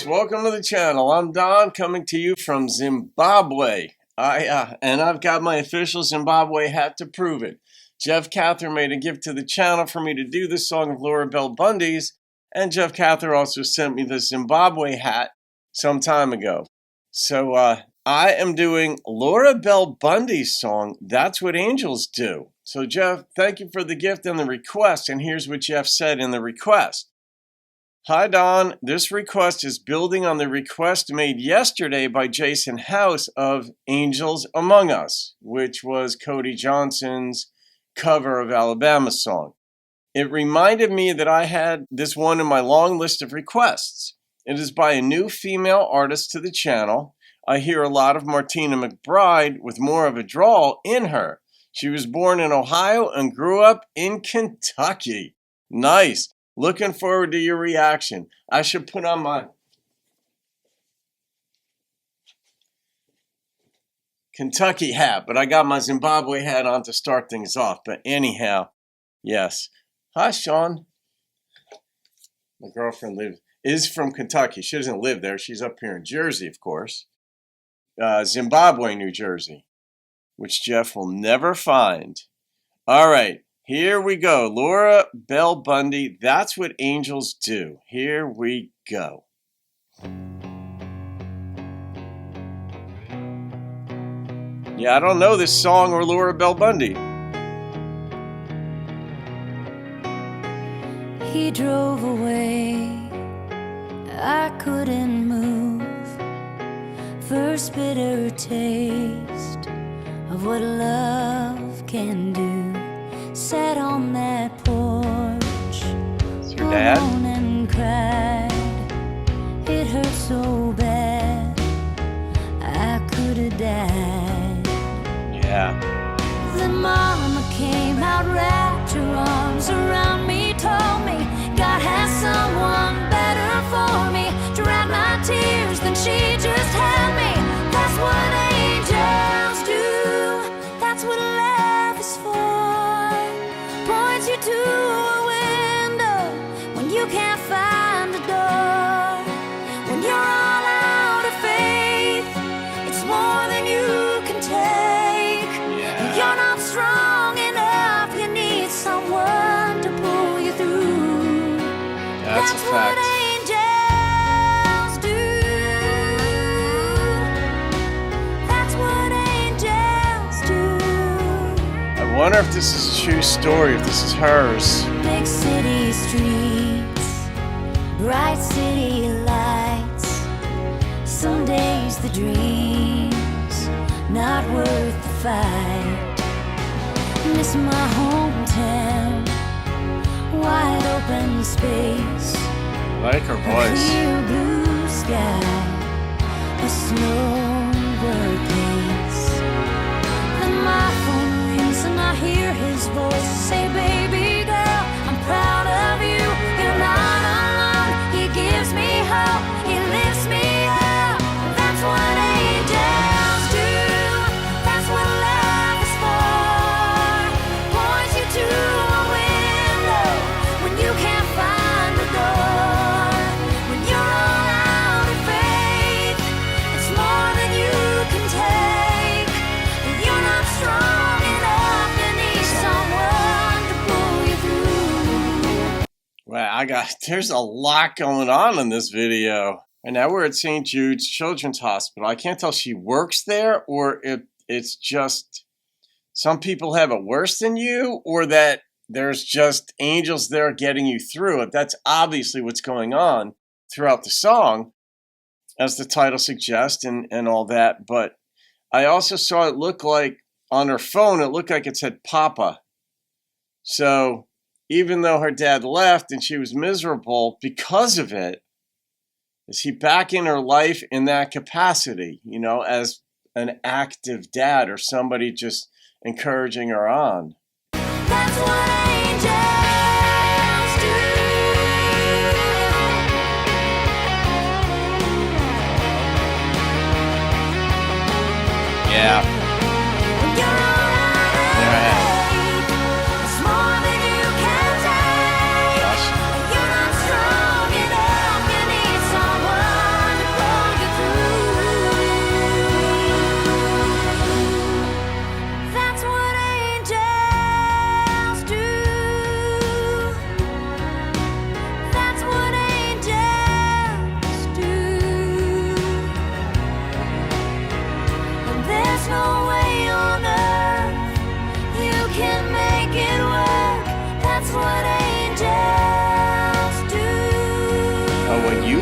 folks, welcome to the channel. I'm Don, coming to you from Zimbabwe. And I've got my official Zimbabwe hat to prove it. Jeff Cather made a gift to the channel for me to do this song of Laura Bell Bundy's, and Jeff Cather also sent me the Zimbabwe hat some time ago. So I am doing Laura Bell Bundy's song, That's What Angels Do. So Jeff, thank you for the gift and the request, and here's what Jeff said in the request. Hi Don, this request is building on the request made yesterday by Jason House of Angels Among Us, which was Cody Johnson's cover of Alabama's song. It reminded me that I had this one in my long list of requests. It is by a new female artist to the channel. I hear a lot of Martina McBride with more of a drawl in her. She was born in Ohio and grew up in Kentucky. Nice. Looking forward to your reaction. I should put on my Kentucky hat, but I got my Zimbabwe hat on to start things off. But anyhow, yes. Hi, Sean. My girlfriend is from Kentucky. She doesn't live there. She's up here in Jersey, of course. Zimbabwe, New Jersey, which Jeff will never find. All right. Here we go. Laura Bell Bundy, That's What Angels Do. Here we go. Yeah, I don't know this song or Laura Bell Bundy. He drove away, I couldn't move. First bitter taste of what love can do. Sat on that porch alone and cried. It hurt so bad I could have died. Yeah. Then Mama came out, wrapped her arms around me, told me God has someone better for me. Drowned my tears, then she just held me. That's what angels do. That's what love is for. Points you to a window when you can't find a door. When you're all out of faith, it's more than you can take. Yeah. You're not strong enough, you need someone to pull you through. That's a fact. What angels do. That's what angels do. I wonder if this is a true story, if this is hers. Big city streets, bright city lights. Some days the dream's not worth the fight. Miss my hometown, wide open space. Like her A voice. clear blue sky, a slower pace. Then my phone rings and I hear his voice say, baby girl, I'm proud of you. You're not alone. He gives me hope. He lifts me up. That's what angels do. That's what love is for. Points you to a window when you can't find a door. When you're all out of faith, it's more than you can take. And you're not strong enough, you need someone to pull you through. Wow, there's a lot going on in this video. And now we're at St. Jude's Children's Hospital. I can't tell if she works there or if it's just some people have it worse than you, or that there's just angels there getting you through it. That's obviously what's going on throughout the song, as the title suggests and all that. But I also saw it look like on her phone, it looked like it said Papa. So even though her dad left and she was miserable because of it, is he back in her life in that capacity, you know, as an active dad or somebody just encouraging her on? That's what angels do. Yeah. When you're all out of There I am. faith, it's more than you can take. Gosh. You're not strong enough, you need someone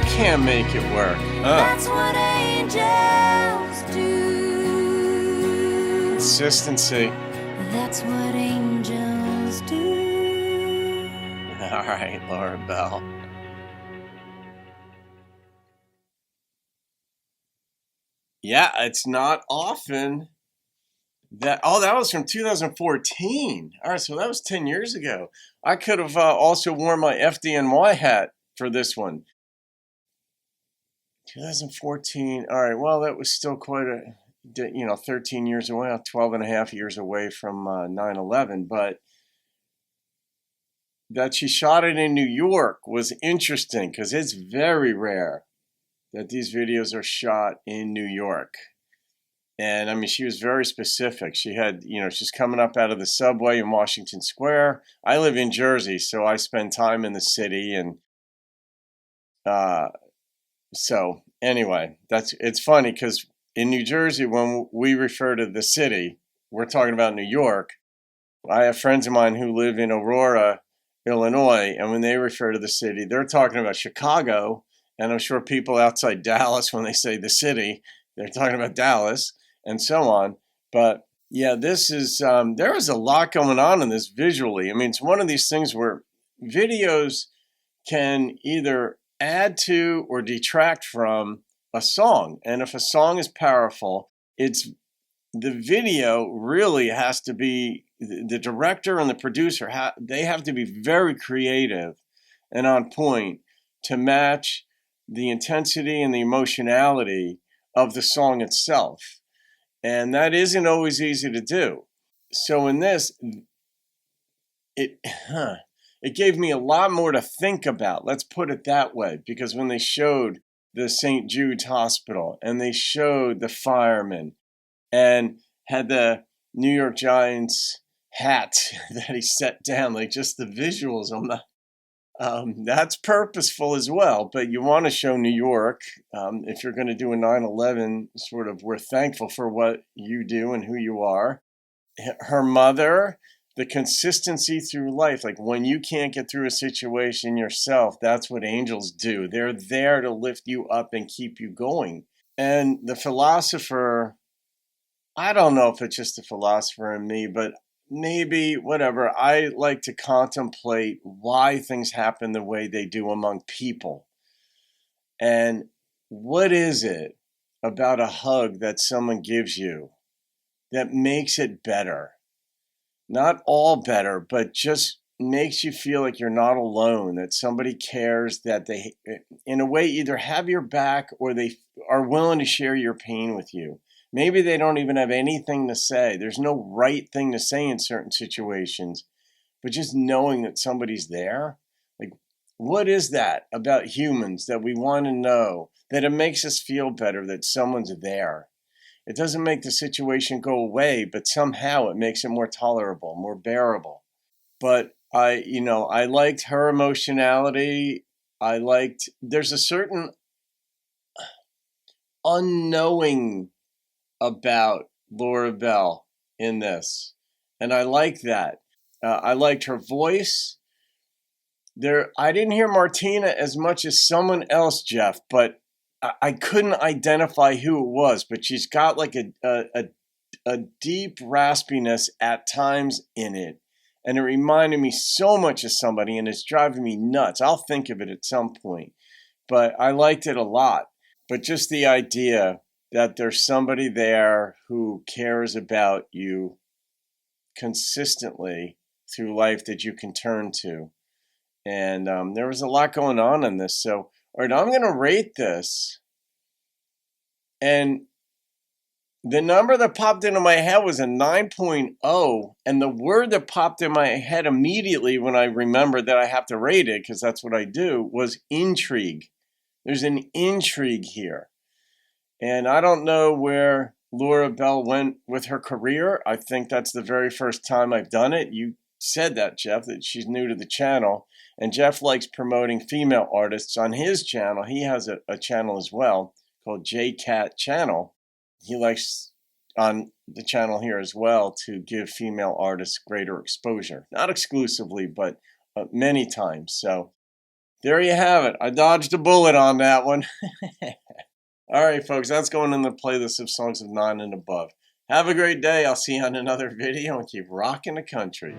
You can't make it work. That's what angels do. Consistency. That's what angels do. All right, Laura Bell. Yeah, it's not often that. Oh, that was from 2014. All right, so that was 10 years ago. I could have also worn my FDNY hat for this one. 2014. All right, well, that was still quite 13 years away, 12 and a half years away from 9/11. But that she shot it in New York was interesting because it's very rare that these videos are shot in New York. And I mean, she was very specific. She had, she's coming up out of the subway in Washington Square. I live in Jersey, so I spend time in the city. And so anyway, it's funny because in New Jersey, when we refer to the city, we're talking about New York. I have friends of mine who live in Aurora, Illinois, and when they refer to the city, they're talking about Chicago. And I'm sure people outside Dallas, when they say the city, they're talking about Dallas and so on. But yeah, this is, there is a lot going on in this visually. I mean, it's one of these things where videos can either add to or detract from a song. And if a song is powerful, the video really has to be, the director and the producer, they have to be very creative and on point to match the intensity and the emotionality of the song itself. And that isn't always easy to do. So in this, it gave me a lot more to think about. Let's put it that way. Because when they showed the St. Jude's Hospital and they showed the firemen and had the New York Giants hat that he set down, like just the visuals, that's purposeful as well, but you want to show New York. If you're going to do a 9/11, sort of, we're thankful for what you do and who you are. Her mother, the consistency through life, like when you can't get through a situation yourself, that's what angels do. They're there to lift you up and keep you going. And the philosopher, I don't know if it's just a philosopher in me, but maybe, whatever. I like to contemplate why things happen the way they do among people. And what is it about a hug that someone gives you that makes it better? Not all better, but just makes you feel like you're not alone, that somebody cares, that they, in a way, either have your back or they are willing to share your pain with you. Maybe they don't even have anything to say. There's no right thing to say in certain situations, but just knowing that somebody's there. Like, what is that about humans that we want to know, that it makes us feel better that someone's there? It doesn't make the situation go away, but somehow it makes it more tolerable, more bearable. But I liked her emotionality. There's a certain unknowing about Laura Bell in this. And I like that. I liked her voice. I didn't hear Martina as much as someone else, Jeff, but I couldn't identify who it was. But she's got like a deep raspiness at times in it. And it reminded me so much of somebody, and it's driving me nuts. I'll think of it at some point. But I liked it a lot. But just the idea that there's somebody there who cares about you consistently through life that you can turn to. And there was a lot going on in this. So, all right, I'm going to rate this. And the number that popped into my head was a 9.0. And the word that popped in my head immediately when I remembered that I have to rate it, because that's what I do, was intrigue. There's an intrigue here. And I don't know where Laura Bell went with her career. I think that's the very first time I've done it. You said that, Jeff, that she's new to the channel. And Jeff likes promoting female artists on his channel. He has a channel as well called JCat Channel. He likes on the channel here as well to give female artists greater exposure. Not exclusively, but many times. So There you have it. I dodged a bullet on that one. Alright folks, that's going in the playlist of songs of 9 and above. Have a great day. I'll see you on another video and keep rocking the country.